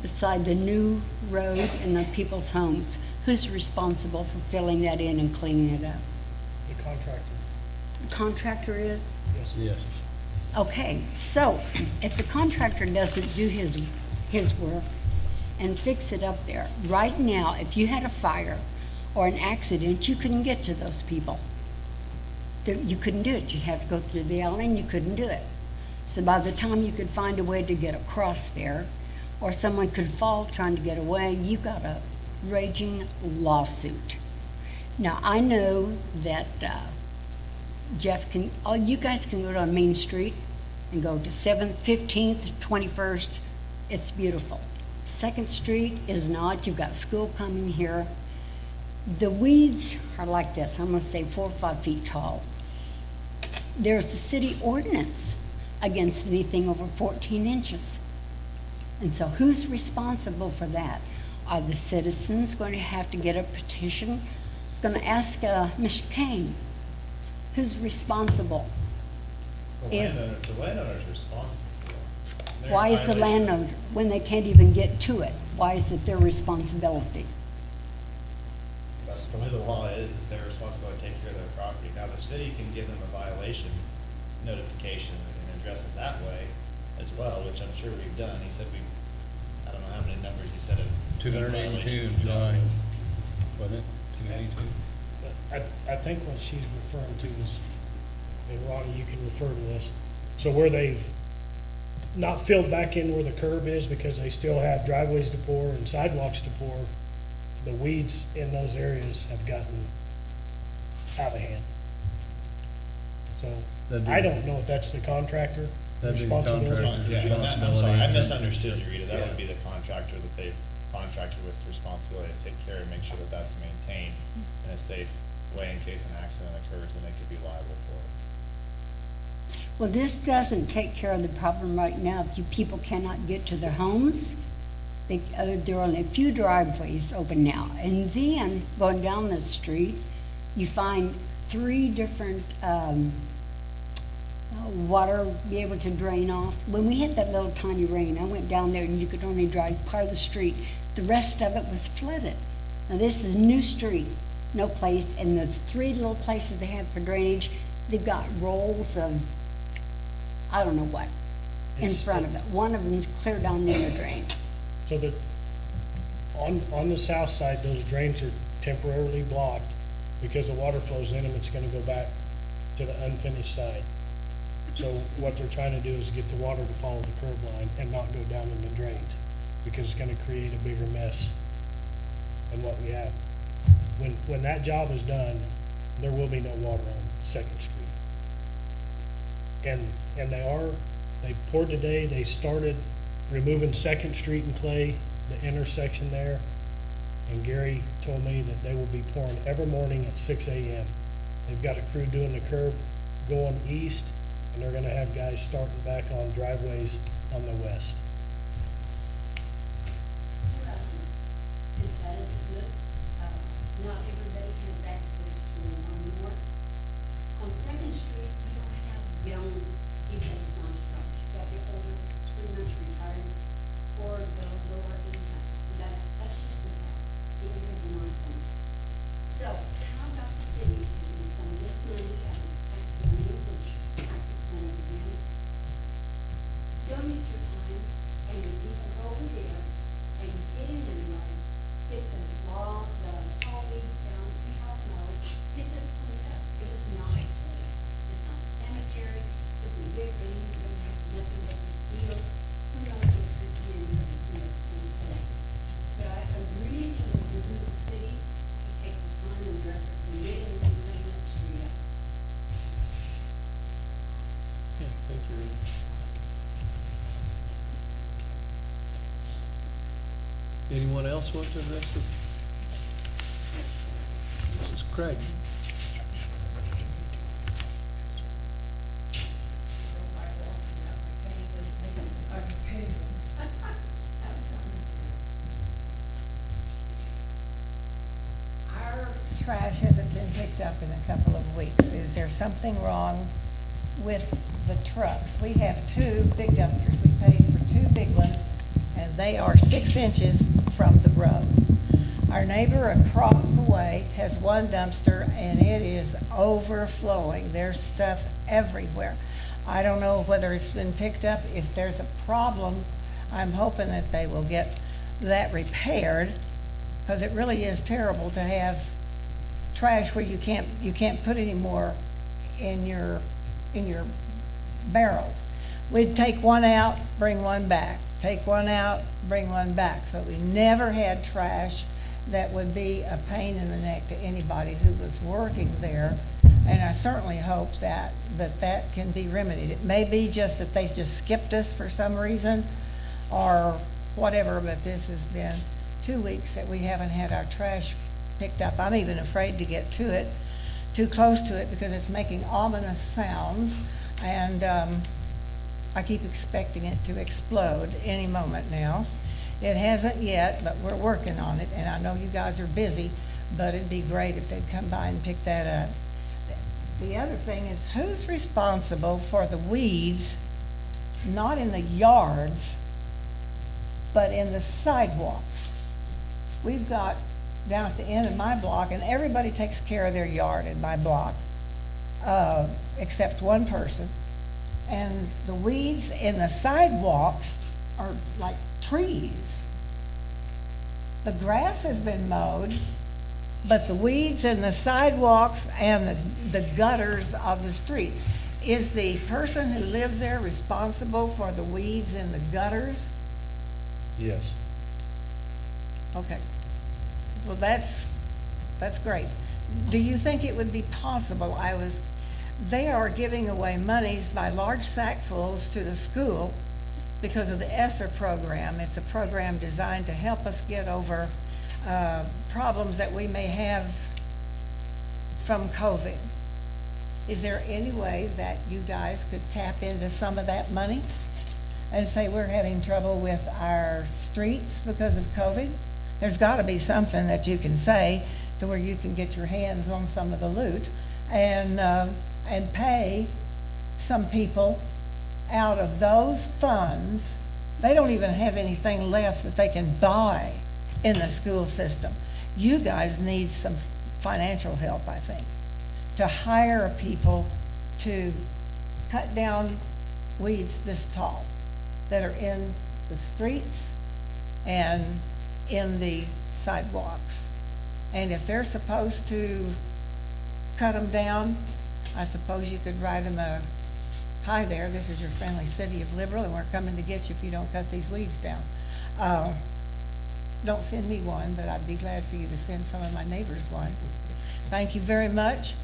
beside the new road and the people's homes, who's responsible for filling that in and cleaning it up? The contractor, The contractor is? yes. Yes. Okay, so if the contractor doesn't do his work and fix it up there, right now, if you had a fire or an accident, you couldn't get to those people. You couldn't do it. You'd have to go through the alley and you couldn't do it. So by the time you could find a way to get across there, or someone could fall trying to get away, you got a raging lawsuit. Now, I know that Jeff can, you guys can go down Main Street and go to 7th, 15th, 21st. It's beautiful. 2nd Street is not. You've got school coming here. The weeds are like this. I'm going to say 4 or 5 feet tall. There's a city ordinance against anything over 14 inches. And so who's responsible for that? Are the citizens going to have to get a petition? It's going to ask Mr. Kane, who's responsible? The landowner's responsible for it. They're Why is the violation. landowner, when they can't even get to it, why is it their responsibility? That's the way the law is their responsibility to take care of their property. Now, the city can give them a violation notification and address it that way as well, which I'm sure we've done. He said I don't know how many numbers he said of. 282 in July, wasn't it? 282? I think what she's referring to is, and Ronnie, you can refer to this, so where they've not filled back in where the curb is because they still have driveways to pour and sidewalks to pour, the weeds in those areas have gotten out of hand. So, That'd be- I don't know if that's the contractor That'd be the responsibility. contractor. Yeah, I'm sorry, I Responsibility. misunderstood you, Rita. That Yeah. would be the contractor that they've contracted with responsibility to take care and make sure that that's maintained in a safe way in case an accident occurs and they could be liable for it. Well, this doesn't take care of the problem right now. If you people cannot get to their homes, there are only a few driveways open now. And then, going down the street, you find 3 different water be able to drain off. When we had that little tiny rain, I went down there and you could only drive part of the street. The rest of it was flooded. Now, this is new street, no place, and the 3 little places they have for drainage, they've got rolls of, I don't know what, in It's- front of it. One of them's clear down the inner drain. So that, on the south side, those drains are temporarily blocked because the water flows in them, it's gonna go back to the unfinished side. So what they're trying to do is get the water to follow the curb line and not go down in the drains, because it's gonna create a bigger mess than what we have. When that job is done, there will be no water on Second Street. And they poured today, they started removing Second Street and Clay, the intersection there. And Gary told me that they will be pouring every morning at 6 a.m. They've got a crew doing the curb going east, and they're gonna have guys starting back on driveways on the west. Not everybody has access to it anymore. On Second Street, you don't have young people on the truck. You got the older, pretty much retired, or the lower income. That's just the fact. You don't have the non-farm. So how about the city taking some of this money out of tax money, which taxes money again? Donate your time and you either go over there and get in and like, get the law, the fall weeds down, help mow, get this cleaned up. It is not safe. It's not a cemetery. If we get rain, we're gonna have nothing but mosquitoes. Who knows if this year we're gonna do it and safe. But I really think if we do the city, we take the time and effort to get in and clean that street up. Yeah, thank you, Rita. Anyone else want to address it? This is Craig. Our trash hasn't been picked up in a couple of weeks. Is there something wrong with the trucks? We have 2 big dumpsters. We paid for 2 big ones, and they are 6 inches from the road. Our neighbor across the way has one dumpster, and it is overflowing. There's stuff everywhere. I don't know whether it's been picked up. If there's a problem, I'm hoping that they will get that repaired, because it really is terrible to have trash where you can't put any more in your barrels. We'd take one out, bring one back, take one out, bring one back. So we never had trash that would be a pain in the neck to anybody who was working there. And I certainly hope that can be remedied. It may be just that they just skipped us for some reason or whatever, but this has been 2 weeks that we haven't had our trash picked up. I'm even afraid to get to it, too close to it, because it's making ominous sounds, and I keep expecting it to explode any moment now. It hasn't yet, but we're working on it, and I know you guys are busy, but it'd be great if they'd come by and pick that up. The other thing is, who's responsible for the weeds, not in the yards, but in the sidewalks? We've got down at the end of my block, and everybody takes care of their yard in my block, except one person. And the weeds in the sidewalks are like trees. The grass has been mowed, but the weeds in the sidewalks and the gutters of the street. Is the person who lives there responsible for the weeds in the gutters? Yes. Okay. Well, that's great. Do you think it would be possible, they are giving away monies by large sackfuls to the school because of the ESSER program. It's a program designed to help us get over problems that we may have from COVID. Is there any way that you guys could tap into some of that money and say we're having trouble with our streets because of COVID? There's got to be something that you can say to where you can get your hands on some of the loot and pay some people out of those funds. They don't even have anything left that they can buy in the school system. You guys need some financial help, I think, to hire people to cut down weeds this tall that are in the streets and in the sidewalks. And if they're supposed to cut them down, I suppose you could write them a, "Hi there, this is your friendly city of Liberal, and we're coming to get you if you don't cut these weeds down." Don't send me one, but I'd be glad for you to send some of my neighbors one. Thank you very much.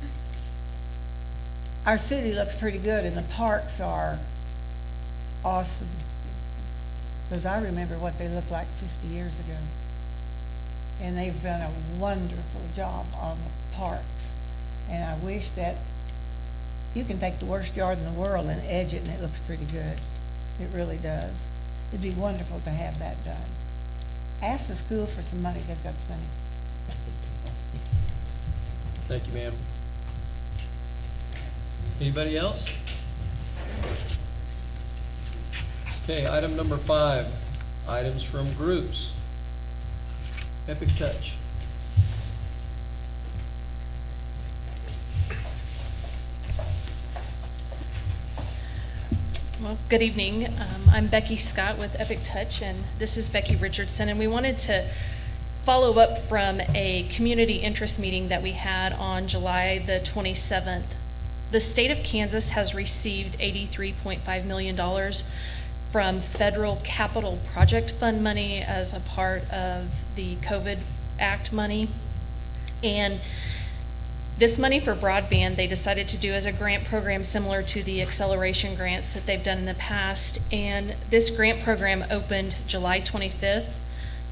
Our city looks pretty good, and the parks are awesome, because I remember what they looked like 50 years ago. And they've done a wonderful job on the parks. And I wish that you can take the worst yard in the world and edge it, and it looks pretty good. It really does. It'd be wonderful to have that done. Ask the school for some money, they've got plenty. Thank you, ma'am. Anybody else? Okay, item number 5, items from groups. Epic Touch. Well, good evening. I'm Becky Scott with Epic Touch, and this is Becky Richardson, and we wanted to follow up from a community interest meeting that we had on July the 27th. The state of Kansas has received $83.5 million from federal capital project fund money as a part of the COVID Act money. And this money for broadband, they decided to do as a grant program similar to the acceleration grants that they've done in the past. And this grant program opened July 25th.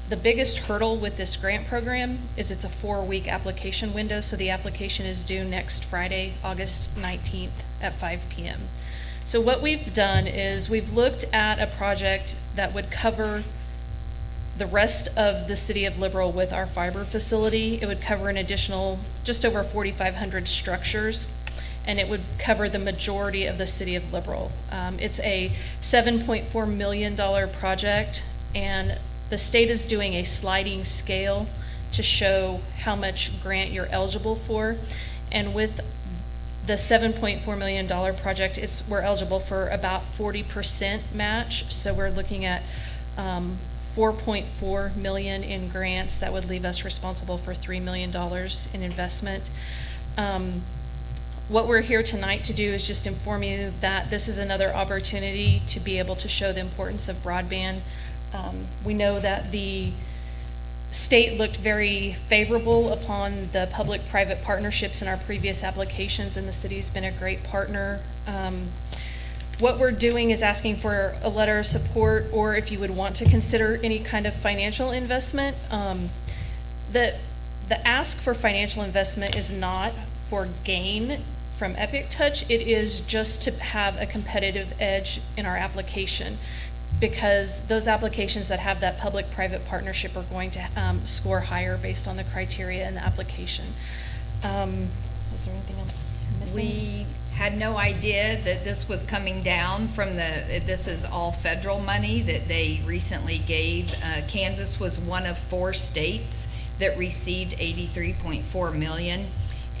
The biggest hurdle with this grant program is it's a 4-week application window, so the application is due next Friday, August 19th at 5 p.m. So what we've done is we've looked at a project that would cover the rest of the city of Liberal with our fiber facility. It would cover an additional just over 4,500 structures, and it would cover the majority of the city of Liberal. It's a $7.4 million project, And the state is doing a sliding scale to show how much grant you're eligible for. And with the $7.4 million project, we're eligible for about 40% match. So we're looking at 4.4 million in grants. That would leave us responsible for $3 million in investment. What we're here tonight to do is just inform you that this is another opportunity to be able to show the importance of broadband. We know that the state looked very favorable upon the public-private partnerships in our previous applications, and the city's been a great partner. What we're doing is asking for a letter of support, or if you would want to consider any kind of financial investment. The ask for financial investment is not for gain from Epic Touch. It is just to have a competitive edge in our application, because those applications that have that public-private partnership are going to score higher based on the criteria in the application. Is there anything else missing? We had no idea that this was coming down from this is all federal money that they recently gave. Kansas was one of 4 states that received 83.4 million,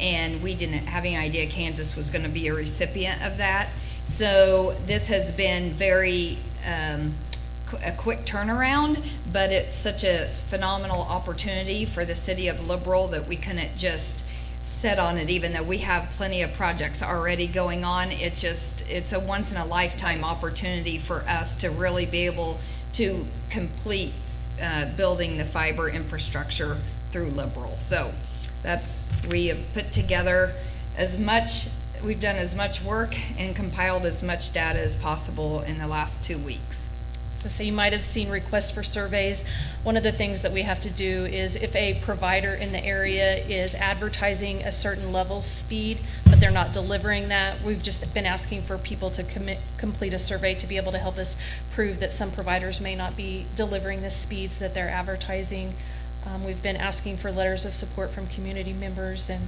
and we didn't have any idea Kansas was going to be a recipient of that. So this has been very a quick turnaround, but it's such a phenomenal opportunity for the city of Liberal that we couldn't just sit on it, even though we have plenty of projects already going on. It's a once in a lifetime opportunity for us to really be able to complete building the fiber infrastructure through Liberal. So we have put together we've done as much work and compiled as much data as possible in the last 2 weeks. So you might have seen requests for surveys. One of the things that we have to do is if a provider in the area is advertising a certain level speed, but they're not delivering that, we've just been asking for people to complete a survey to be able to help us prove that some providers may not be delivering the speeds that they're advertising. We've been asking for letters of support from community members and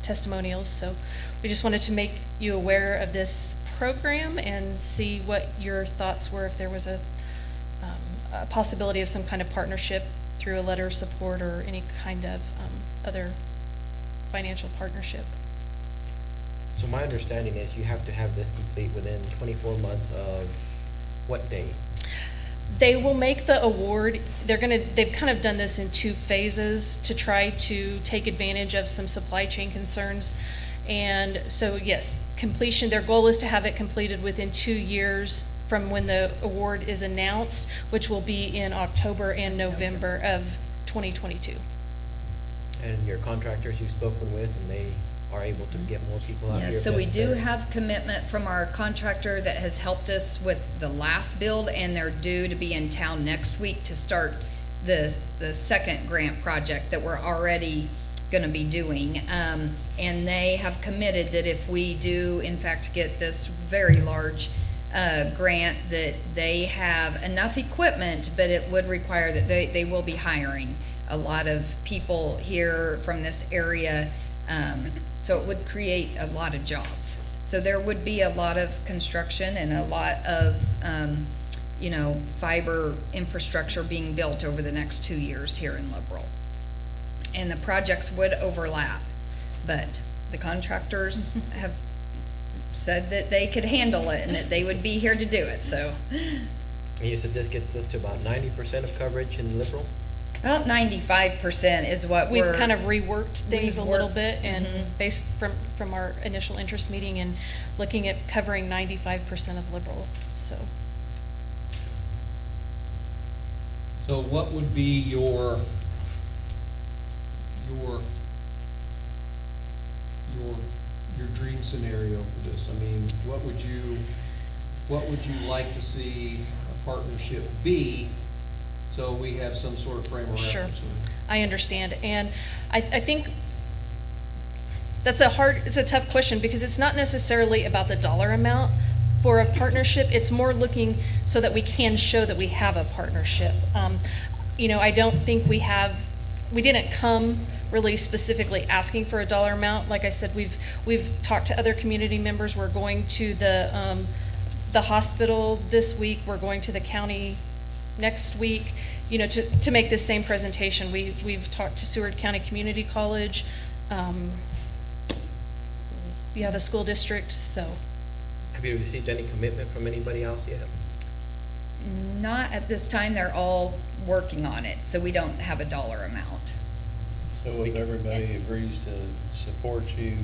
testimonials. So we just wanted to make you aware of this program and see what your thoughts were, if there was a possibility of some kind of partnership through a letter of support or any kind of other financial partnership. So my understanding is you have to have this complete within 24 months of what date? They will make the award. They've kind of done this in 2 phases to try to take advantage of some supply chain concerns. And so, yes, completion, their goal is to have it completed within 2 years from when the award is announced, which will be in October and November of 2022. And your contractors you've spoken with, and they are able to get more people out here? Yes, so if we do necessary? have commitment from our contractor that has helped us with the last build, and they're due to be in town next week to start the second grant project that we're already gonna be doing. And they have committed that if we do in fact get this very large grant, that they have enough equipment, but it would require that they will be hiring a lot of people here from this area. So it would create a lot of jobs. So there would be a lot of construction and a lot of, fiber infrastructure being built over the next 2 years here in Liberal. And the projects would overlap, but the contractors have said that they could handle it and that they would be here to do it, so. And you said this gets us to about 90% of coverage in Liberal? About 95% is what We've we're. kind of reworked things a We've little worked- bit, and mhm. based from our initial interest meeting and looking at covering 95% of Liberal, so. So what would be your dream scenario for this? I mean, what would you like to see a partnership be, so we have some sort of frame of reference? Sure. with it? I understand, and I think it's a tough question, because it's not necessarily about the dollar amount for a partnership. It's more looking so that we can show that we have a partnership. I don't think we didn't come really specifically asking for a dollar amount. Like I said, we've talked to other community members. We're going to the hospital this week. We're going to the county next week, to make this same presentation. We've talked to Seward County Community College, the school district, so. Have you received any commitment from anybody else yet? Not at this time, they're all working on it, so we don't have a dollar amount. So if everybody agrees to support you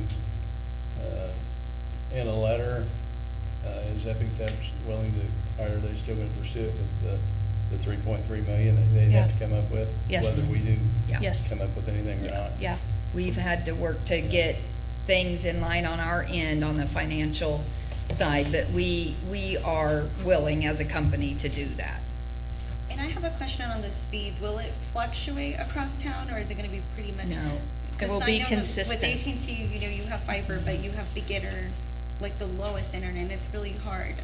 in a letter, is Epic Touch willing to, or are they still going to pursue it with the 3.3 million that they have to come up with? Yes. Whether we do Yeah. Yes. come up with anything or not? Yeah. We've had to work to get things in line on our end on the financial side, but we are willing as a company to do that. And I have a question on the speeds. Will it fluctuate across town, or is it gonna be pretty much? No. It will 'Cause I be know that consistent. With AT&T, you have fiber, but you have beginner, like the lowest internet, and it's really hard.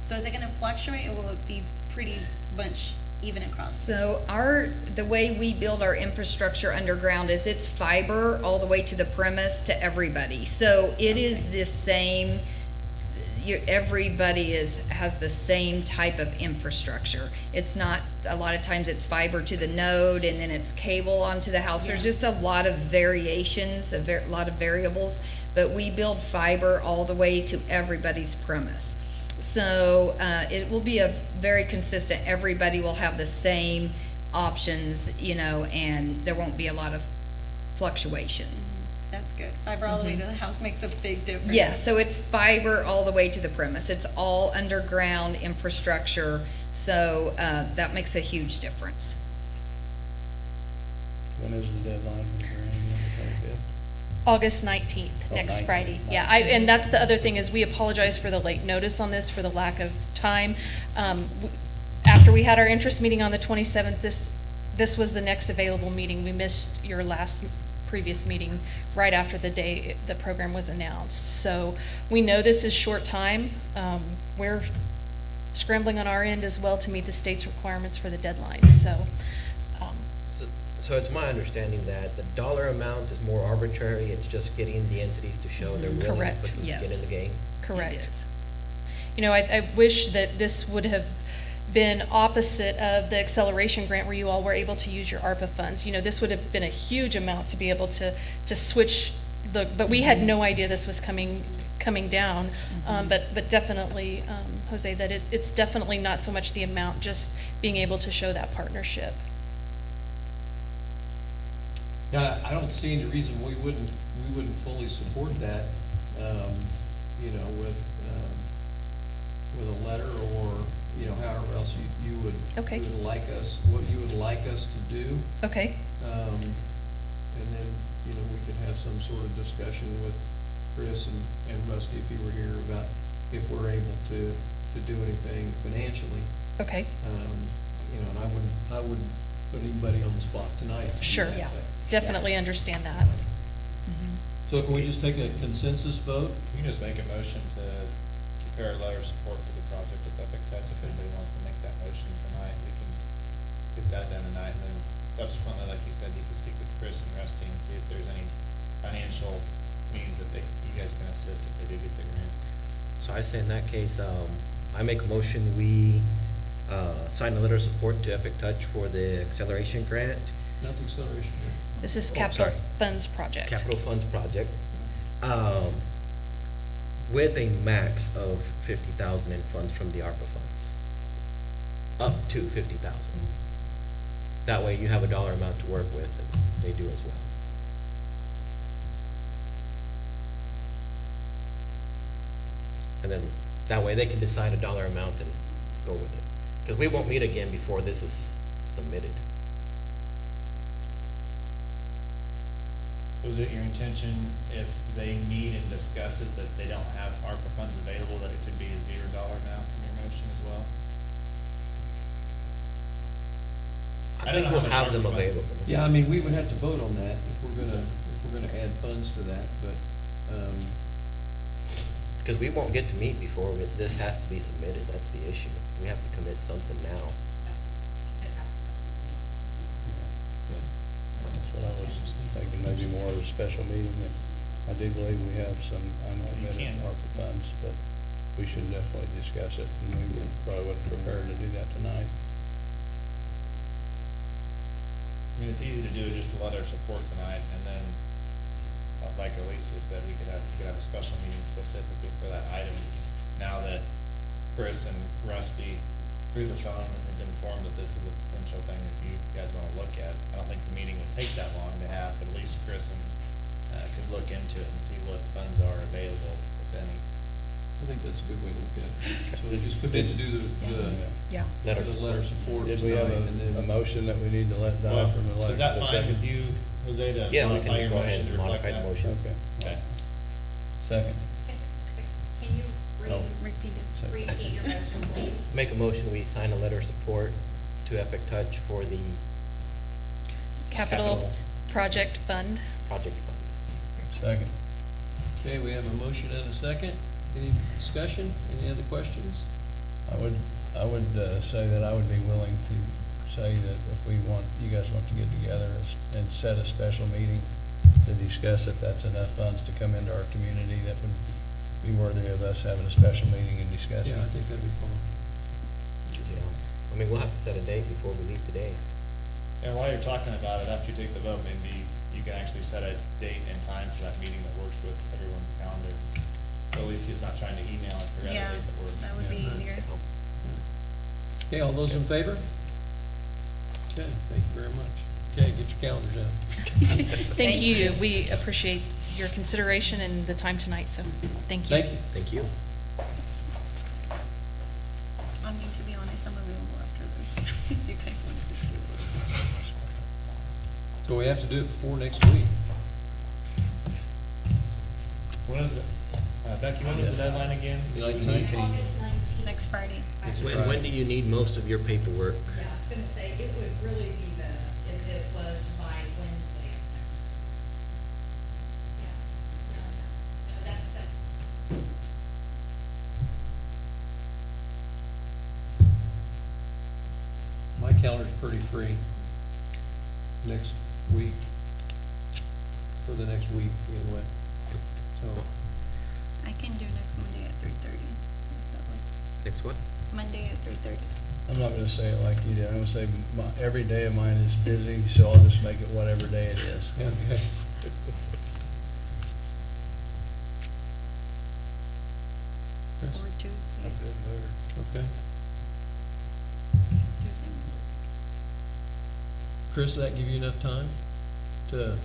So is it gonna fluctuate, or will it be pretty much even across? So the way we build our infrastructure underground is it's fiber all the way to the premise to everybody. So it is the same, everybody has the same type of infrastructure. It's not, a lot of times it's fiber to the node and then it's cable onto the house. There's Yeah. just a lot of variations, a lot of variables, but we build fiber all the way to everybody's premise. So, it will be a very consistent, everybody will have the same options, and there won't be a lot of fluctuation. That's good. Fiber all the way to the house makes a big difference. Yes, so it's fiber all the way to the premise. It's all underground infrastructure, so, that makes a huge difference. When is the deadline for the grant, the 25th? August 19th, Oh, next 19th. Friday. Yeah, and that's the other thing, is we apologize for the late notice on this, for the lack of time. After we had our interest meeting on the 27th, this was the next available meeting. We missed your previous meeting right after the day the program was announced. So we know this is short time. We're scrambling on our end as well to meet the state's requirements for the deadline, so. So it's my understanding that the dollar amount is more arbitrary, it's just getting the entities to show they're willing to Correct. put some skin Yes. in the game? Correct. It is. I wish that this would have been opposite of the acceleration grant where you all were able to use your ARPA funds. This would have been a huge amount to be able to switch but we had no idea this was coming down. But definitely, Jose, that it's definitely not so much the amount, just being able to show that partnership. Yeah, I don't see any reason we wouldn't fully support that, with a letter or, however else you would. Okay. What you would like us to do. Okay, And then, we could have some sort of discussion with Chris and Rusty, if he were here, about if we're able to do anything financially. okay, And I wouldn't put anybody on the spot tonight. to do Sure. that. Yeah. definitely Yes. understand that. So can we just take a consensus vote? You can just make a motion to prepare a letter of support for the project with Epic Touch. If anybody wants to make that motion tonight, we can get that done tonight. And then subsequently, like you said, you can speak with Chris and Rusty and see if there's any financial means that you guys can assist if they do get the grant. So I say in that case, I make a motion, we sign a letter of support to Epic Touch for the acceleration grant, Not the acceleration. This is Oh, capital sorry. funds project. capital funds project, with a max of 50,000 in funds from the ARPA funds. Up to 50,000. That way you have a dollar amount to work with, and they do as well. And then, that way they can decide a dollar amount and go with it. Because we won't meet again before this is submitted. Was it your intention, if they meet and discuss it, that they don't have ARPA funds available, that it could be a $0 amount from your motion as well? I I don't think know we'll how much have them ARPA funds- available. Yeah, we would have to vote on that if we're gonna add funds to that, but, Because we won't get to meet before this has to be submitted, that's the issue. We have to commit something now. That's what I was thinking, maybe more of a special meeting. I do believe we have some uncommitted can. ARPA funds, but we should definitely discuss it, and we would probably would prefer to do that tonight. I mean, it's easy to do just a letter of support tonight, and then, like Alicia said, you could have a special meeting specifically for that item. Now that Chris and Rusty, through the phone, is informed that this is a potential thing that you guys wanna look at, I don't think the meeting would take that long to have, but at least Chris and, could look into it and see what funds are available, if any. I think that's a good way to look at it. So we just commit to do Yeah. Letter the letter of support Did we have tonight, and a then. motion that we need to let die Well, from the letter? is that the fine second? with you, Jose, to Yeah, we modify your can go ahead motion to and reflect modify the that? motion. Okay. Okay. Second. Can you No. Repeat it. repeat your motion, please? Make a motion, we sign a letter of support to Epic Touch for the Capital Project Fund. project funds. Second. Okay, we have a motion and a second. Any discussion? Any other questions? I would say that I would be willing to say that if you guys want to get together and set a special meeting to discuss if that's enough funds to come into our community, that would be worthy of us having a special meeting and discussing. Yeah, I think that'd be fun. Yeah. I mean, we'll have to set a date before we leave today. And while you're talking about it, after you take the vote, maybe you can actually set a date and time for that meeting that works with everyone's calendar. So Alicia's not trying to email and figure out Yeah, a date that works. that would be easier. Okay, all those in favor? Okay, thank you very much. Okay, get your calendars out. Thank you. We appreciate your consideration and the time tonight, so thank you. Thank you. Thank you. I mean, to be honest, I'm available after this. You guys want to do it. So we have to do it before next week. When is it? Becky, when is the deadline again? The 19th. August 19th. Next Friday. When do you need most of your paperwork? Yeah, I was gonna say, it would really be best if it was by Wednesday of next week. Yeah. No, that's. My calendar's pretty free next week, for the next week anyway. So, I can do next Monday at 3:30. Next what? Monday at 3:30. I'm not gonna say it like you did. I'm gonna say every day of mine is busy, so I'll just make it whatever day it is. yeah, okay. Chris? Or Tuesday. Okay. Tuesday. Chris, does that give you enough time to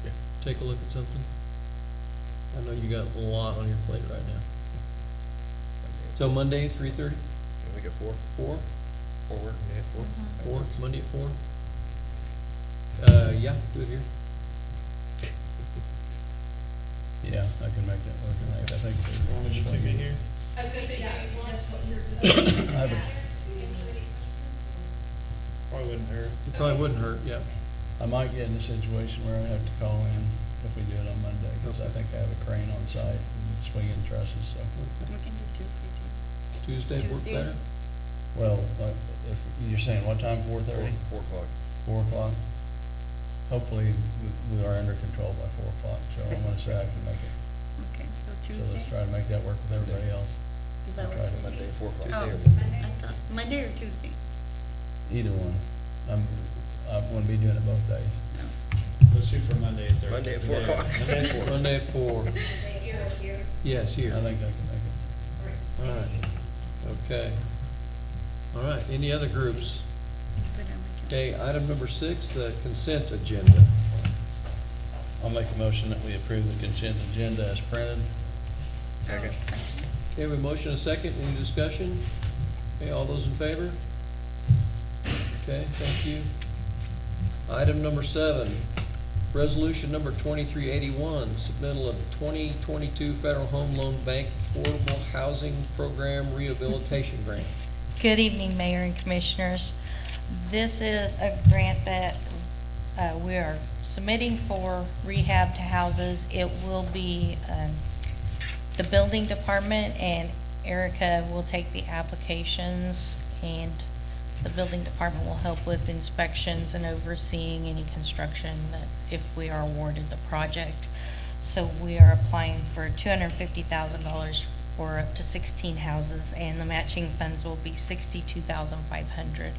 Yeah. take a look at something? I know you got a lot on your plate right now. So Monday, 3:30? Make it 4? 4? 4 work, yeah, 4. 4, Monday at 4? Yeah, do it here. Yeah, I can make that work. I think. Want you to be here? I was gonna say, yeah, that's what you're just. I would- Probably wouldn't hurt. It probably wouldn't hurt, yeah. I might get in a situation where I have to call in if we do it on Monday, because I think I have a crane on site and swinging trusses, so. We can do Tuesday too. Tuesday work Tuesday. better? Well, if, you're saying what time, 4:30? 4 o'clock. 4 o'clock? Hopefully, we are under control by 4 o'clock, so I'm gonna say I can make it. Okay, so So Tuesday? let's try to make that work with everybody else. Does that I'll work try to for Monday, you? 4 o'clock. Oh, Tuesday I thought, Monday or Tuesday? Either one. I wanna be doing it both days. Let's shoot for Monday at 3:30. Monday at 4 o'clock. Monday at 4. Monday at 4. Here. Yes, here. I think I can make it. All right, okay. All right, any other groups? Put it on my calendar. Okay, item number 6, the consent agenda. I'll make a motion that we approve the consent agenda as printed. Second. Okay, we have a motion, and a second, any discussion? Okay, all those in favor? Okay, thank you. Item number 7, resolution number 2381, submittal of the 2022 Federal Home Loan Bank Affordable Housing Program Rehabilitation Grant. Good evening, Mayor and Commissioners. This is a grant that we are submitting for rehab houses. It will be the building department, and Erica will take the applications, and the building department will help with inspections and overseeing any construction that if we are awarded the project. So we are applying for $250,000 for up to 16 houses, and the matching funds will be $62,500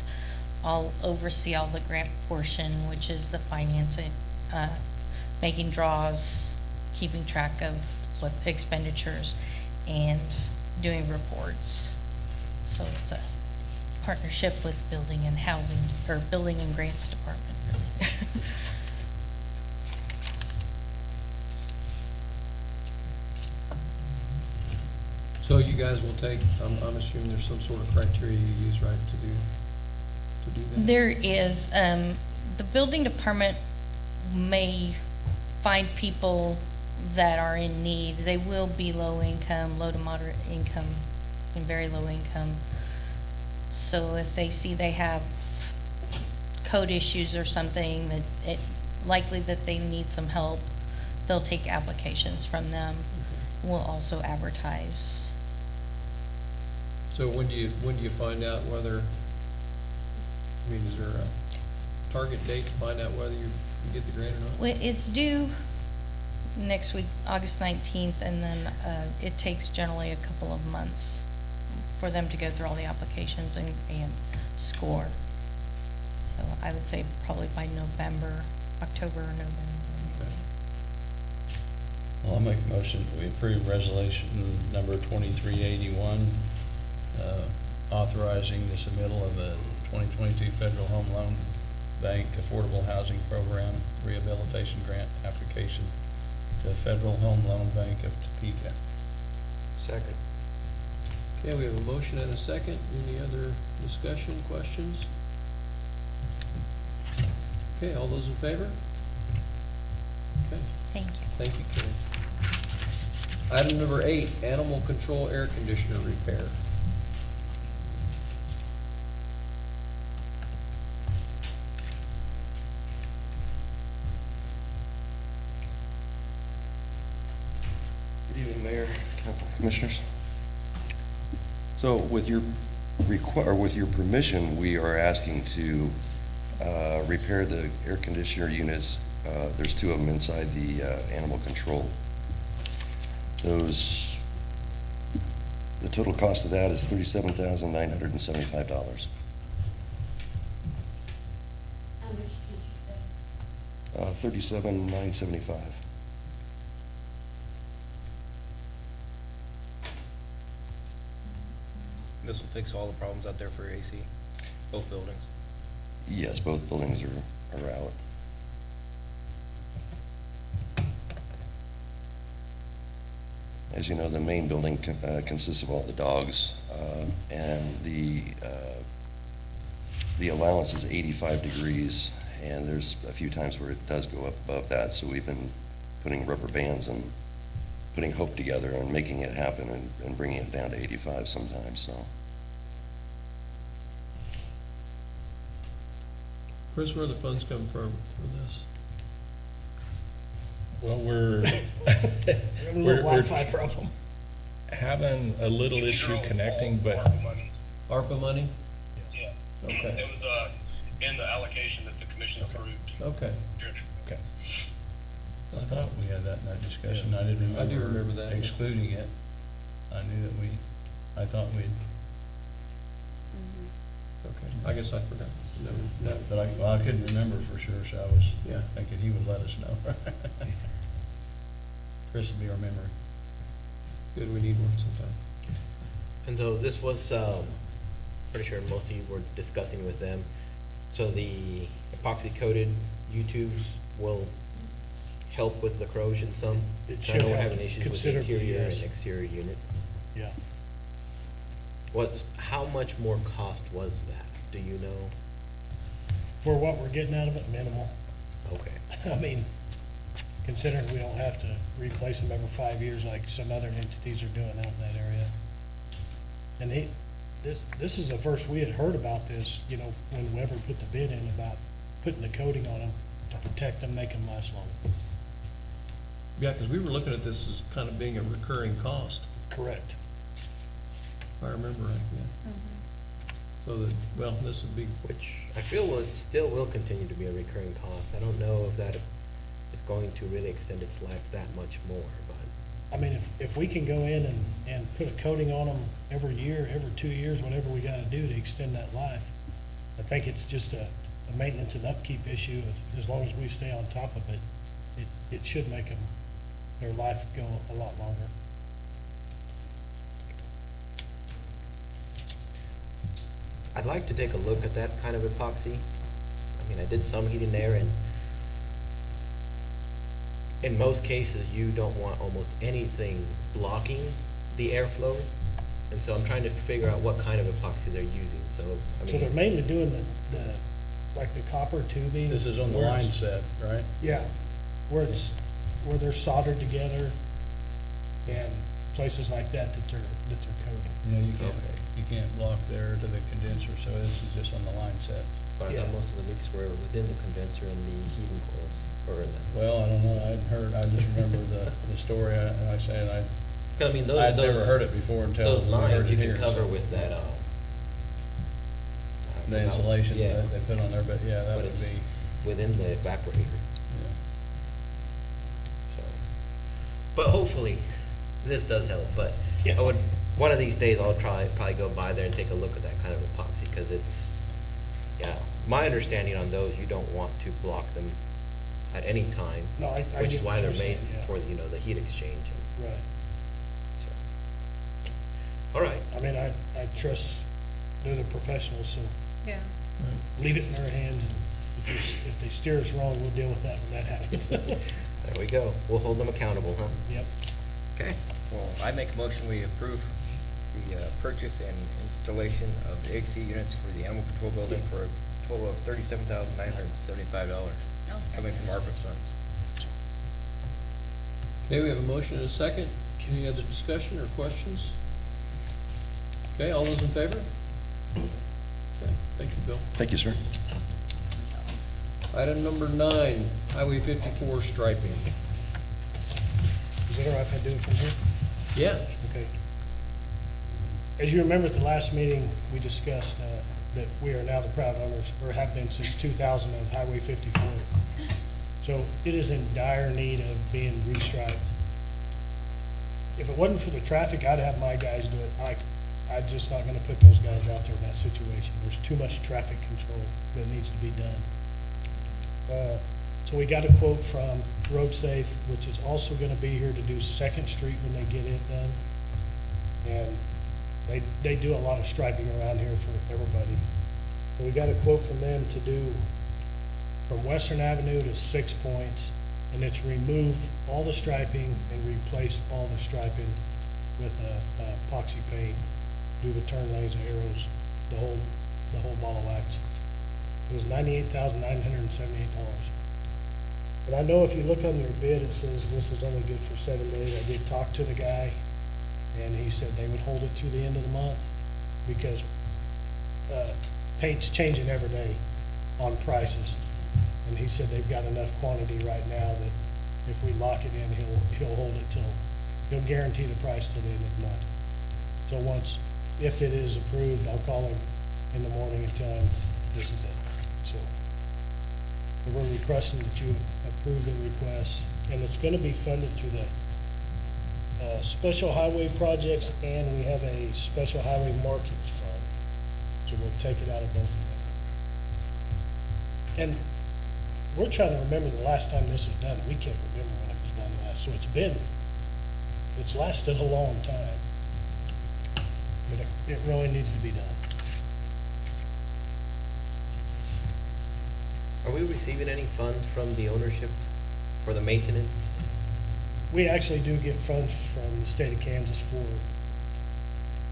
I'll oversee all the grant portion, which is the financing, making draws, keeping track of what expenditures, and doing reports. So it's a partnership with building and housing, or building and grants department, really. So you guys will take, I'm assuming there's some sort of criteria you use, right, to do that? There is, the building department may find people that are in need. They will be low income, low to moderate income, and very low income. So if they see they have code issues or something, that it, likely that they need some help, they'll take applications from them. We'll also advertise. So when do you find out whether, I mean, is there a target date to find out whether you get the grant or not? Well, it's due next week, August 19th, and then it takes generally a couple of months for them to go through all the applications and score. So I would say probably by November, October or November. Okay. Well, I'll make a motion that we approve resolution number 2381, authorizing the submittal of a 2022 Federal Home Loan Bank Affordable Housing Program Rehabilitation Grant application to Federal Home Loan Bank of Topeka. Second. Okay, we have a motion and a second. Any other discussion, questions? Okay, all those in favor? Okay, Thank you. thank you, Karen. Item number 8, animal control air conditioner repair. Good evening, Mayor, Council, Commissioners. So with your with your permission, we are asking to repair the air conditioner units. There's 2 of them inside the animal control. The total cost of that is $37,975. How much did you say? $37,975. This will fix all the problems out there for AC, both buildings. Yes, both buildings are out. As you know, the main building consists of all the dogs, and the allowance is 85 degrees, and there's a few times where it does go up above that, so we've been putting rubber bands and putting hope together and making it happen and bringing it down to 85 sometimes, so. Chris, where the funds come from for this? Well, we're A little Wi-Fi problem. having a little issue connecting, but ARPA money? Yeah. Okay, It was, in the allocation that the commission approved. okay. okay. I thought we had that in our discussion. I didn't remember. I do remember that. Excluding it. I knew that I thought we'd, Okay, I guess I forgot. No, but I couldn't remember for sure, so I was Yeah. thinking he would let us know. Chris will be our memory. Good, we need one sometime. And so this was, pretty sure most of you were discussing with them. So the epoxy coated U-tubes will help with the corrosion some? It I should know we're help having issues with considerably, interior and yes. exterior units. Yeah. How much more cost was that? Do you know? For what we're getting out of it, minimal. Okay. I mean, considering we don't have to replace them every 5 years like some other entities are doing out in that area. And this is the first we had heard about this, you know, when Weber put the bid in about putting the coating on them to protect them, make them last longer. Yeah, because we were looking at this as kind of being a recurring cost, Correct. if I remember right, yeah. So that, well, this would be, Which I feel it still will continue to be a recurring cost. I don't know if that it's going to really extend its life that much more, but. I mean, if we can go in and put a coating on them every year, every 2 years, whatever we gotta do to extend that life, I think it's just a maintenance and upkeep issue. As long as we stay on top of it, it should make them, their life go a lot longer. I'd like to take a look at that kind of epoxy. I mean, I did some heating there, and in most cases, you don't want almost anything blocking the airflow. And so I'm trying to figure out what kind of epoxy they're using, so, I So they're mean, mainly doing like the copper tubing. This is on the where line it's- set, right? Yeah, where they're soldered together and places like that that they're coated. Yeah, Okay. you can't block there to the condenser, so this is just on the line set. but I Yeah. thought most of the leaks were within the condenser and the heating coils, or in the. Well, I don't know, I hadn't heard, I just remember the story, I said, 'Cause I mean, I'd never heard it before until Those we heard lines it you here, can cover so. with that, I The forgot- insulation yeah, that they put on there, but yeah, that but would it's be, within the evaporator, yeah. so. But hopefully, this does help, but Yeah. I would, one of these days, I'll probably go by there and take a look at that kind of epoxy, because it's, yeah, my understanding on those, you don't want to block them at any time. No, I Which get is what why they're you're made saying, yeah. for, the heat exchange, Right. so. All right, I mean, I trust they're the professionals, so Yeah. leave it in their hands, and if they steer us wrong, we'll deal with that when that happens. there we go, we'll hold them accountable, huh? Yep. Okay. Well, I make a motion, we approve the purchase and installation of the AC units for the animal control building for a total of $37,975, coming from ARPA funds. Okay, we have a motion and a second. Any other discussion or questions? Okay, all those in favor? Okay, thank you, Bill. Thank you, sir. Item number 9, Highway 54 striping. Is it all right if I do it from here? Yeah. Okay. As you remember at the last meeting, we discussed that we are now the proud owners, or have been since 2000, of Highway 54. So it is in dire need of being restriped. If it wasn't for the traffic, I'd have my guys do it. I'm just not gonna put those guys out there in that situation. There's too much traffic control that needs to be done. So we got a quote from Road Safe, which is also gonna be here to do Second Street when they get it done. And they do a lot of striping around here for everybody. So we got a quote from them to do from Western Avenue to 6 Points, and it's removed all the striping and replaced all the striping with epoxy paint, do the turn lanes, arrows, the whole ball of wax. It was $98,978. But I know if you look on their bid, it says this is only good for 7 days. I did talk to the guy, and he said they would hold it through the end of the month, because paint's changing every day on prices. And he said they've got enough quantity right now that if we lock it in, he'll hold it he'll guarantee the price till the end of the month. So if it is approved, I'll call him in the morning and tell him this is it. So we're requesting that you approve the request, and it's gonna be funded through the special highway projects, and we have a special highway markings fund. So we'll take it out of both of them. And we're trying to remember the last time this was done. We can't remember when it was done last. So it's lasted a long time. But it really needs to be done. Are we receiving any funds from the ownership for the maintenance? We actually do get funds from the state of Kansas for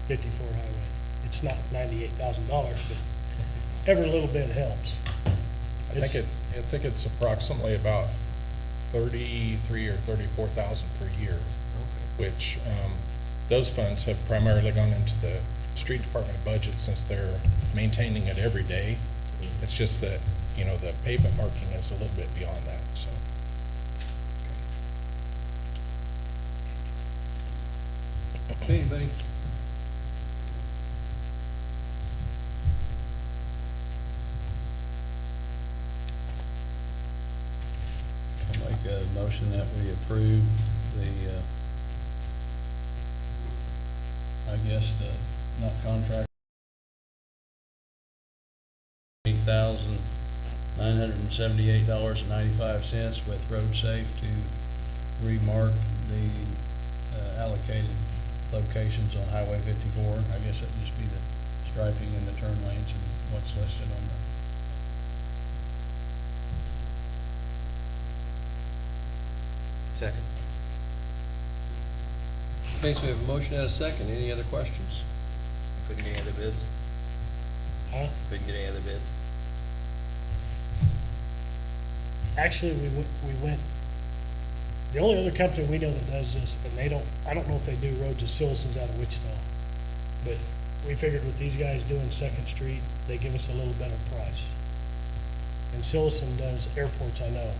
54 highway. It's not $98,000, but every little bit helps. I think it's approximately about 33 or 34,000 per year, which, those funds have primarily gone into the street department budget since they're maintaining it every day. It's just that, the pavement marking is a little bit beyond that, so. Okay, anybody? I'll make a motion that we approve not contract, $38,978.95 with Road Safe to remark the allocated locations on Highway 54. I guess that'd just be the striping and the turn lanes and what's listed on the Second. Okay, so we have a motion and a second. Any other questions? Couldn't get any other bids? Huh? Couldn't get any other bids? Actually, we went, the only other company we know that does this, and they don't, I don't know if they do roads, is Sillison's out of Wichita. But we figured with these guys doing Second Street, they give us a little better price. And Sillison does airports, I know,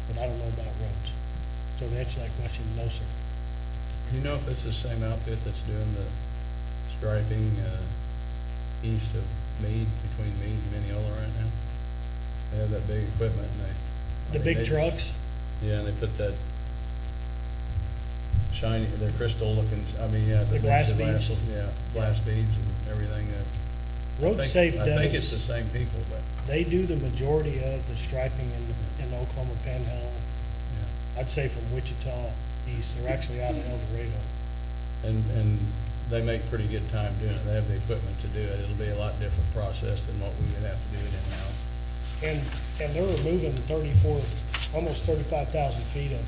but I don't know about roads. So the answer to that question, no, sir. Do you know if it's the same outfit that's doing the striping, east of Meade, between Meade and Mineola right now? They have that big equipment and they. The big trucks? Yeah, and they put that shiny, they're crystal looking, I mean, yeah. The glass beads? Yeah, glass beads and everything that. Road Safe I think does- it's the same people, but, They do the majority of the striping in the Oklahoma Panhandle. yeah. I'd say from Wichita east, they're actually out of El Dorado. And they make pretty good time doing it. They have the equipment to do it. It'll be a lot different process than what we would have to do it in-house. And they're removing almost 35,000 feet of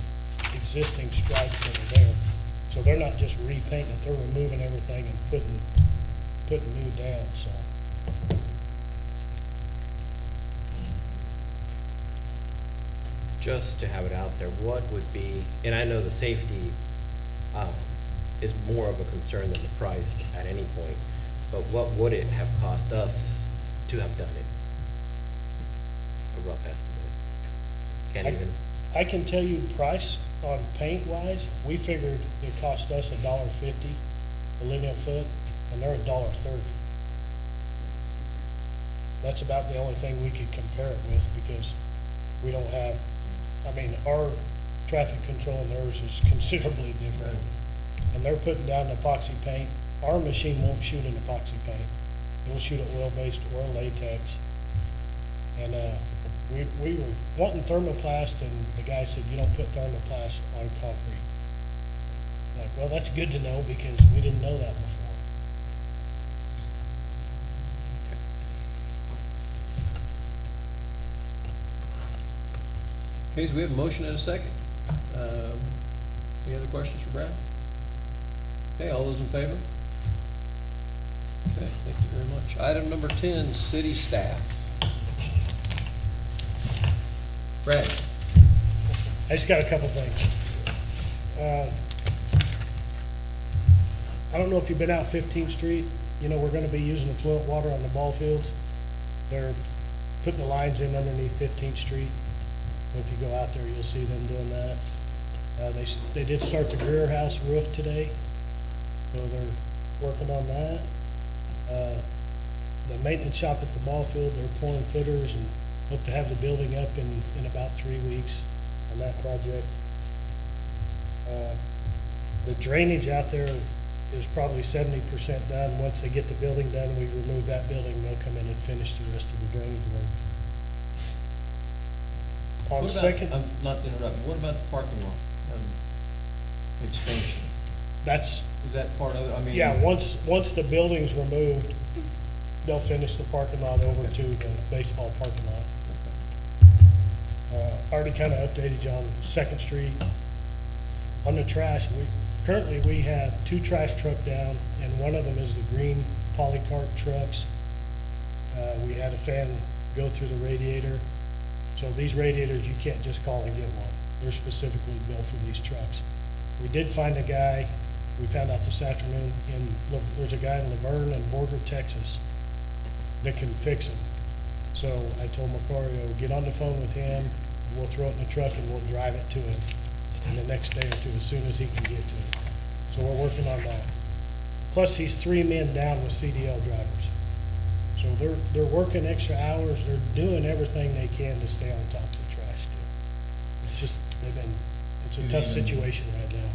existing stripes that are there. So they're not just repainting it, they're removing everything and putting new down, so. Just to have it out there, what would be, and I know the safety is more of a concern than the price at any point, but what would it have cost us to have done it? A rough estimate. Can't even, I can tell you price on paint wise, we figured it cost us $1.50 a linear foot, and they're $1.30. That's about the only thing we could compare it with, because we don't have, I mean, our traffic control and theirs is considerably different. And they're putting down epoxy paint. Our machine won't shoot an epoxy paint. It'll shoot an oil-based or latex. And, we were wanting thermoplast, and the guy said, you don't put thermoplast on concrete. Like, well, that's good to know, because we didn't know that before. Okay, so we have a motion and a second. Any other questions for Brad? Okay, all those in favor? Okay, thank you very much. Item number 10, city staff. Brad? I just got a couple things. I don't know if you've been out 15th Street. You know, we're gonna be using affluent water on the ball fields. They're putting the lines in underneath 15th Street. If you go out there, you'll see them doing that. They did start the Greer House roof today, so they're working on that. The maintenance shop at the ball field, they're pouring footers and hope to have the building up in about 3 weeks on that project. The drainage out there is probably 70% done. Once they get the building done, we remove that building, they'll come in and finish the rest of the drainage work. On What about- second, Not to interrupt, what about the parking lot expansion? that's, Is that part of it? I mean. yeah, once the building's removed, they'll finish the parking lot over to the baseball parking lot. Already kinda updated you on Second Street. On the trash, currently we have 2 trash truck down, and one of them is the green polycart trucks. We had a fan go through the radiator. So these radiators, you can't just call and get one. They're specifically built for these trucks. We did find a guy, we found out this afternoon, there's a guy in Laverne and Borger, Texas, that can fix them. So I told Macario, get on the phone with him, we'll throw it in the truck and we'll drive it to him in the next day or two, as soon as he can get to it. So we're working on that. Plus, he's 3 men down with CDL drivers. So they're working extra hours, they're doing everything they can to stay on top of the trash still. It's just, it's a You tough even- situation right now.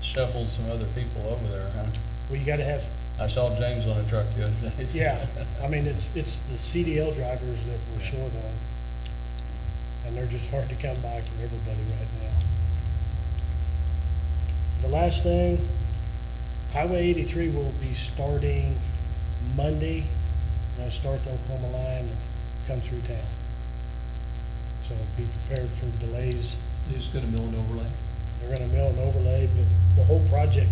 Shuffled some other people over there, huh? Well, you gotta have I saw James on a truck the other day. Yeah, I mean, it's the CDL drivers that we're short on. And they're just hard to come by for everybody right now. The last thing, Highway 83 will be starting Monday. They'll start the Oklahoma line and come through town. So be prepared for delays. You're just gonna mill and overlay? They're gonna mill and overlay, but the whole project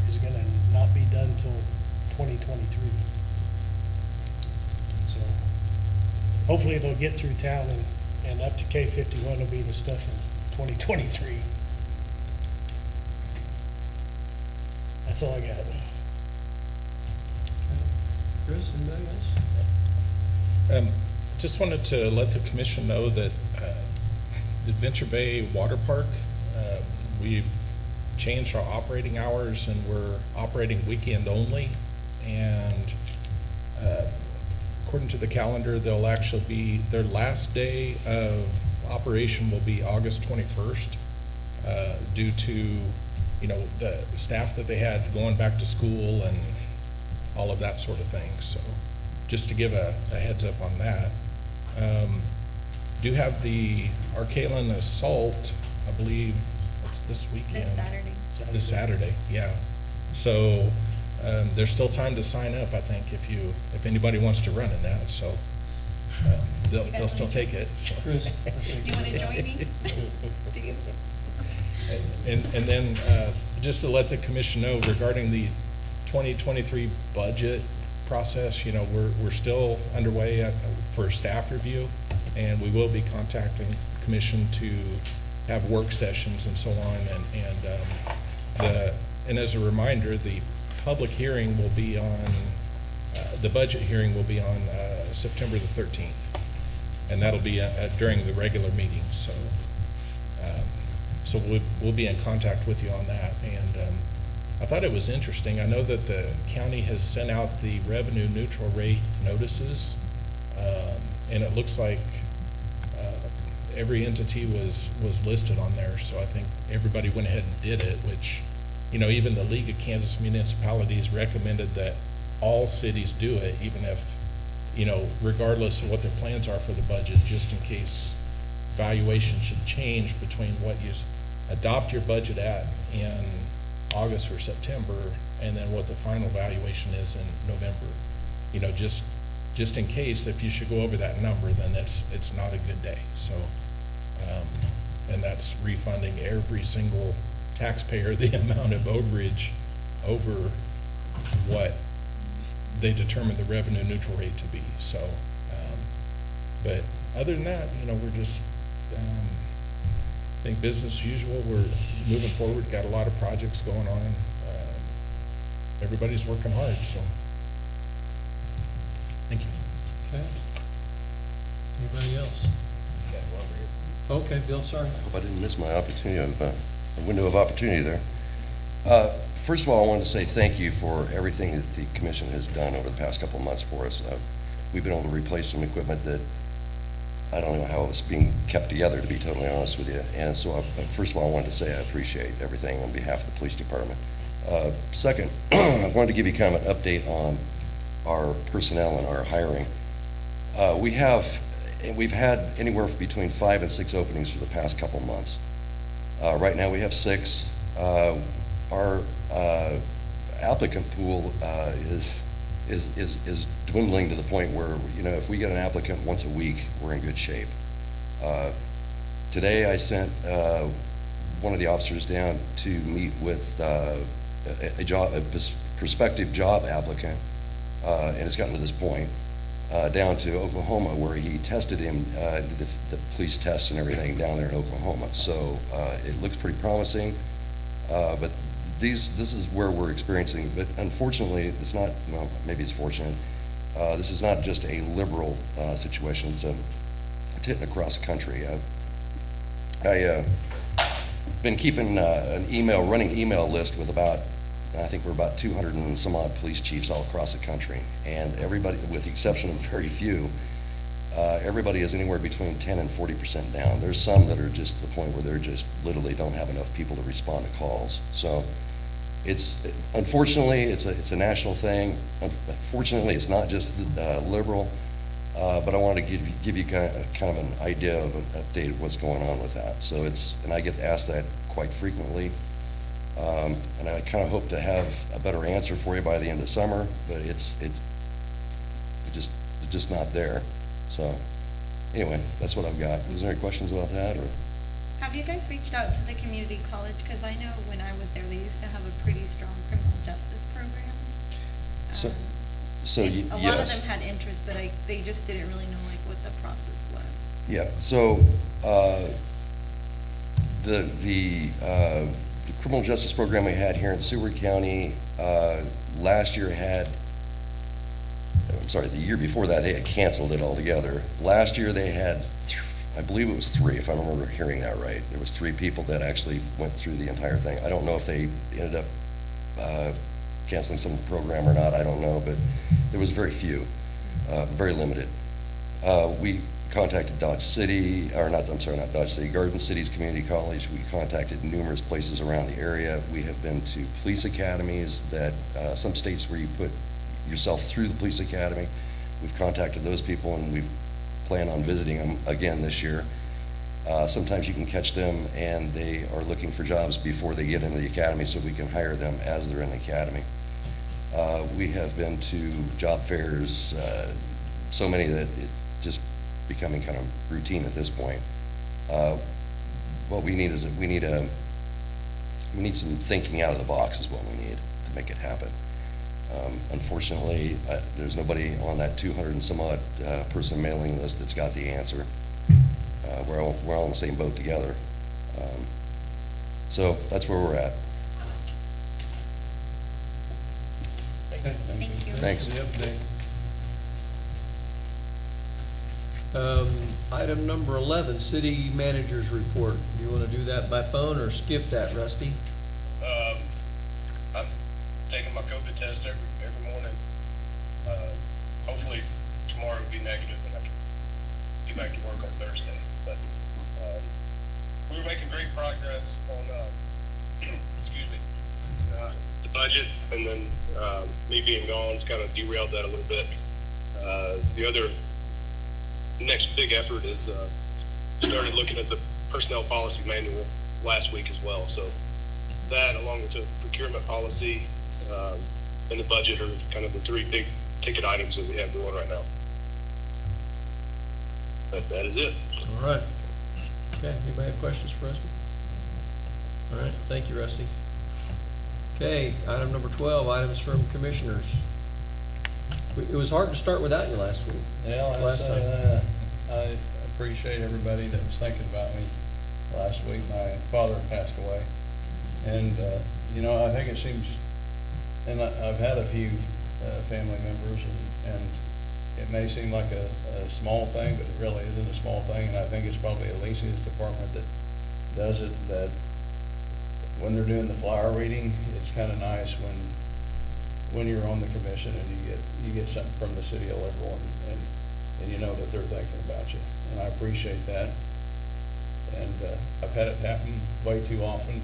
is gonna not be done till 2023. So hopefully they'll get through town and up to K-51 will be the stuff in 2023. That's all I got. Chris, anybody else? Just wanted to let the commission know that the Adventure Bay Water Park, we've changed our operating hours and we're operating weekend only. And according to the calendar, they'll actually be, their last day of operation will be August 21st due to, you know, the staff that they had going back to school and all of that sort of thing. So just to give a heads up on that. Do have the Arcalin Assault, I believe, it's this weekend. This Saturday. This Saturday, yeah. So, there's still time to sign up, I think, if anybody wants to run in that, so, they'll still take it, so. Chris? You wanna join me? Do you? And then, just to let the commission know regarding the 2023 budget process, you know, we're still underway for staff review, and we will be contacting the commission to have work sessions and so on, and as a reminder, the public hearing will be on, the budget hearing will be on September the 13th, and that'll be during the regular meeting, so we'll be in contact with you on that. And I thought it was interesting. I know that the county has sent out the revenue neutral rate notices, and it looks like every entity was listed on there. So I think everybody went ahead and did it, which, you know, even the League of Kansas Municipalities recommended that all cities do it, even if, you know, regardless of what their plans are for the budget, just in case valuation should change between what you adopt your budget at in August or September, and then what the final valuation is in November. You know, just in case, if you should go over that number, then it's not a good day. So, and that's refunding every single taxpayer the amount of overage over what they determine the revenue neutral rate to be. So, but other than that, you know, we're just, I think business as usual. We're moving forward, got a lot of projects going on. Everybody's working hard, so. Thank you. Okay. Anybody else? Okay, Bill, sorry. I hope I didn't miss my opportunity of, a window of opportunity there. First of all, I wanted to say thank you for everything that the commission has done over the past couple of months for us. We've been able to replace some equipment that I don't know how it's being kept together, to be totally honest with you. And so, first of all, I wanted to say I appreciate everything on behalf of the police department. Second, I wanted to give you kind of an update on our personnel and our hiring. We've had anywhere between 5 and 6 openings for the past couple of months. Right now we have 6. Our applicant pool is dwindling to the point where, you know, if we get an applicant once a week, we're in good shape. Today I sent one of the officers down to meet with a prospective job applicant, and it's gotten to this point, down to Oklahoma, where he tested him, the police tests and everything down there in Oklahoma. So it looks pretty promising, but this is where we're experiencing, but unfortunately, it's not, well, maybe it's fortunate, this is not just a liberal situation, it's hitting across the country. I've been keeping an running email list with I think we're about 200 and some odd police chiefs all across the country, and everybody, with the exception of very few, everybody is anywhere between 10 and 40% down. There's some that are just to the point where they're just literally don't have enough people to respond to calls. So It's, unfortunately, it's a national thing. Unfortunately, it's not just liberal, but I wanted to give you kind of an idea of an update of what's going on with that. So and I get asked that quite frequently. And I kind of hope to have a better answer for you by the end of summer, but it's just not there. So, anyway, that's what I've got. Is there any questions about that, or? Have you guys reached out to the community college? Because I know when I was there, they used to have a pretty strong criminal justice program. So, Um, so and yes. A lot of them had interest, but they just didn't really know like what the process was. Yeah, so, the criminal justice program we had here in Seward County, last year the year before that, they had canceled it altogether. Last year, they had, I believe it was 3, if I remember hearing that right. There was 3 people that actually went through the entire thing. I don't know if they ended up canceling some of the program or not, I don't know, but there was very few, very limited. We contacted Dodge City, or not Dodge City, Garden City's Community College. We contacted numerous places around the area. We have been to police academies that, some states where you put yourself through the police academy. We've contacted those people, and we plan on visiting them again this year. Sometimes you can catch them and they are looking for jobs before they get into the academy, so we can hire them as they're in the academy. We have been to job fairs, so many that it's just becoming kind of routine at this point. What we need is we need some thinking out of the box is what we need to make it happen. Unfortunately, there's nobody on that 200 and some odd person mailing list that's got the answer. We're all in the same boat together. So that's where we're at. Thank you. Thanks. For the update. Item number 11, city manager's report. Do you want to do that by phone or skip that, Rusty? I'm taking my COVID test every morning. Hopefully tomorrow will be negative and I can get back to work on Thursday. But we're making great progress on excuse me, the budget, and then me being gone has kind of derailed that a little bit. The other next big effort is started looking at the personnel policy manual last week as well. So that, along with the procurement policy and the budget, are kind of the 3 big ticket items that we have going right now. But that is it. All right. Okay, anybody have questions for Rusty? All right, thank you, Rusty. Okay, item number 12, items from commissioners. It was hard to start without you last week. Yeah, Last time. I appreciate everybody that was thinking about me last week. My father passed away. And, I think it seems, and I've had a few family members, and it may seem like a small thing, but it really isn't a small thing. And I think it's probably Alicia's department that does it, that when they're doing the flyer reading, it's kind of nice when you're on the commission and you get something from the city of Liberal, and you know that they're thinking about you. And I appreciate that. And I've had it happen way too often,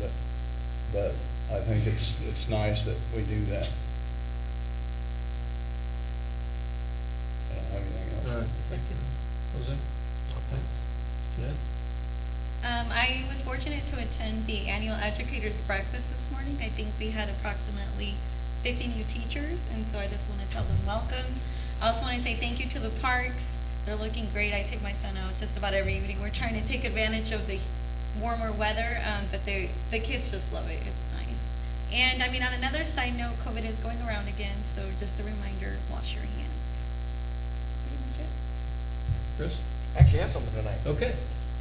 but I think it's nice that we do that. I don't have anything else. All right, thank you. Jose? Yeah? I was fortunate to attend the annual educators breakfast this morning. I think we had approximately 50 new teachers, and so I just want to tell them welcome. I also want to say thank you to the parks. They're looking great. I take my son out just about every evening. We're trying to take advantage of the warmer weather, but the kids just love it. It's nice. And I mean, on another side note, COVID is going around again, so just a reminder, wash your hands. Pretty much it. Chris? I actually have something tonight. Okay.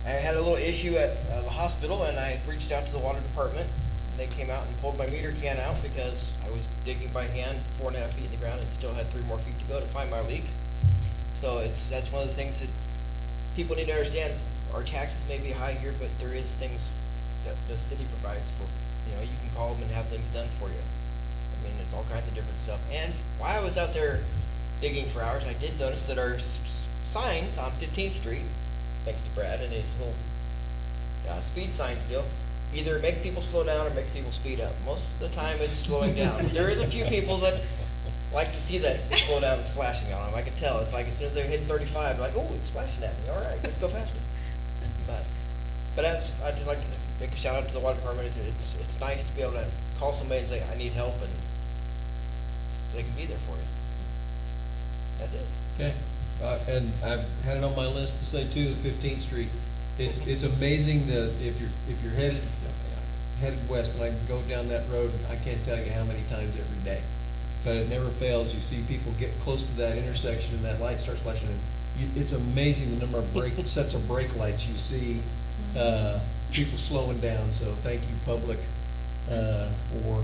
I had a little issue at the hospital, and I reached out to the water department. They came out and pulled my meter can out because I was digging by hand 4.5 feet in the ground and still had 3 more feet to go to find my leak. So that's one of the things that people need to understand. Our taxes may be high here, but there is things that the city provides for. You can call them and have things done for you. I mean, it's all kinds of different stuff. And while I was out there digging for hours, I did notice that our signs on 15th Street, thanks to Brad and his little speed signs deal, either make people slow down or make people speed up. Most of the time, it's slowing down. There is a few people that like to see that slow down flashing on them. I can tell. It's like as soon as they're hitting 35, like, oh, it's flashing at me. All right, let's go faster. But I'd just like to make a shout out to the water department. It's nice to be able to call somebody and say, I need help, and they can be there for you. That's it. Okay, and I've had it on my list to say too, the 15th Street. It's amazing that if you're headed west, and I go down that road, I can't tell you how many times every day. But it never fails, you see people get close to that intersection and that light starts flashing, and it's amazing the number of sets of brake lights you see, people slowing down, so thank you, public, for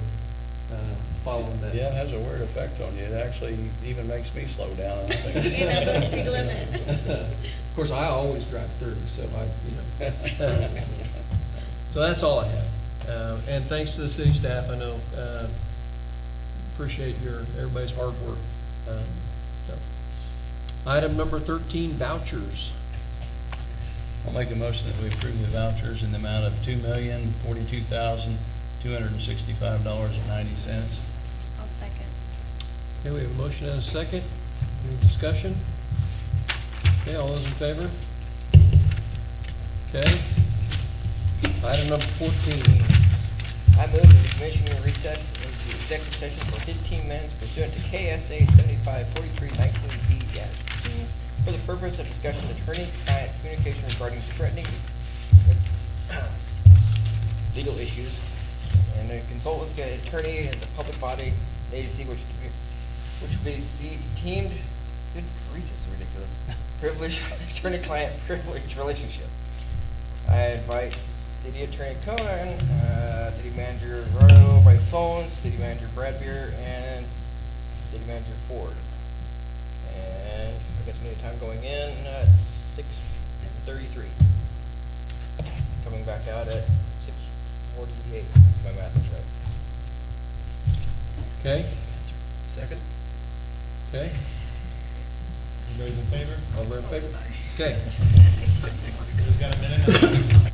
following that. Yeah, it has a weird effect on you. It actually even makes me slow down. I think. You know, the speed limit. Of course, I always drive 30, so So that's all I have. And thanks to the city staff, I know, appreciate everybody's hard work. So. Item number 13, vouchers. I'll make a motion that we approve the vouchers in the amount of $2,042,265.90. I'll second. Okay, we have a motion and a second. Any discussion? Okay, all those in favor? Okay. Item number 14. I move that the commission will recess into executive session for 15 minutes pursuant to KSA 7543-19B-2 for the purpose of discussion attorney-client communication regarding threatening legal issues, and to consult with the attorney and the public body agency which will be deemed, good grief, this is ridiculous, privilege, attorney-client privilege relationship. I invite City Attorney Cohen, City Manager Roto by phone, City Manager Bradbeer, and City Manager Ford. And I guess we need time going in at 6:33. Coming back out at 6:48, if my math is right. Okay, Second? okay. Everybody's in favor? All in favor? Okay. Who's got a minute?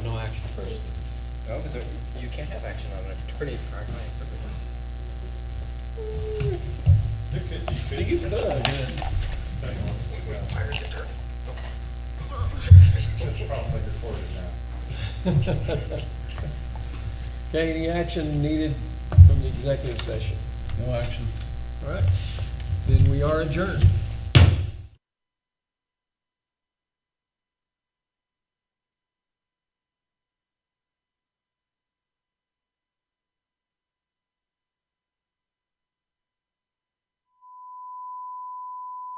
No action first. Oh, so you can't have action on an attorney-client privilege. You could. It's probably recorded now. Okay, any action needed from the executive session? No action. All right, then we are adjourned.